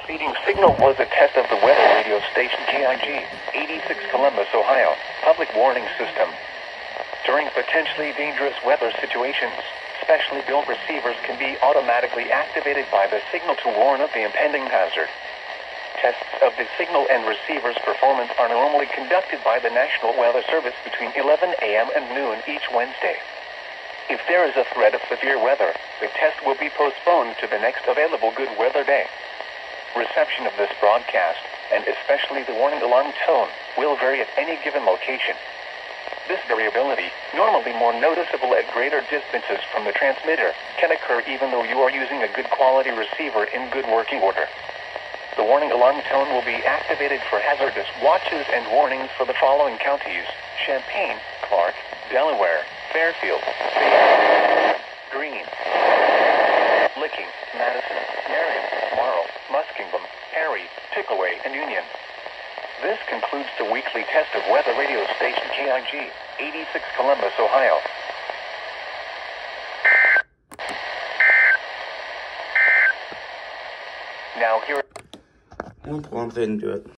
preceding signal was a test of the weather radio station KIG, 86 Columbus, Ohio, public warning system. During potentially dangerous weather situations, specially built receivers can be automatically activated by the signal to warn of the impending hazard. Tests of the signal and receiver's performance are normally conducted by the National Weather Service between 11 a.m. and noon each Wednesday. If there is a threat of severe weather, the test will be postponed to the next available good weather day. Reception of this broadcast, and especially the warning alarm tone, will vary at any given location. This variability, normally more noticeable at greater distances from the transmitter, can occur even though you are using a good quality receiver in good working order. The warning alarm tone will be activated for hazardous watches and warnings for the following counties: Champaign, Clark, Delaware, Fairfield, Fayette, Greene, Licking, Madison, Marion, Marl, Muskingum, Perry, Pickaway, and Union. This concludes the weekly test of weather radio station KIG, 86 Columbus, Ohio. Now here... I don't want to do it.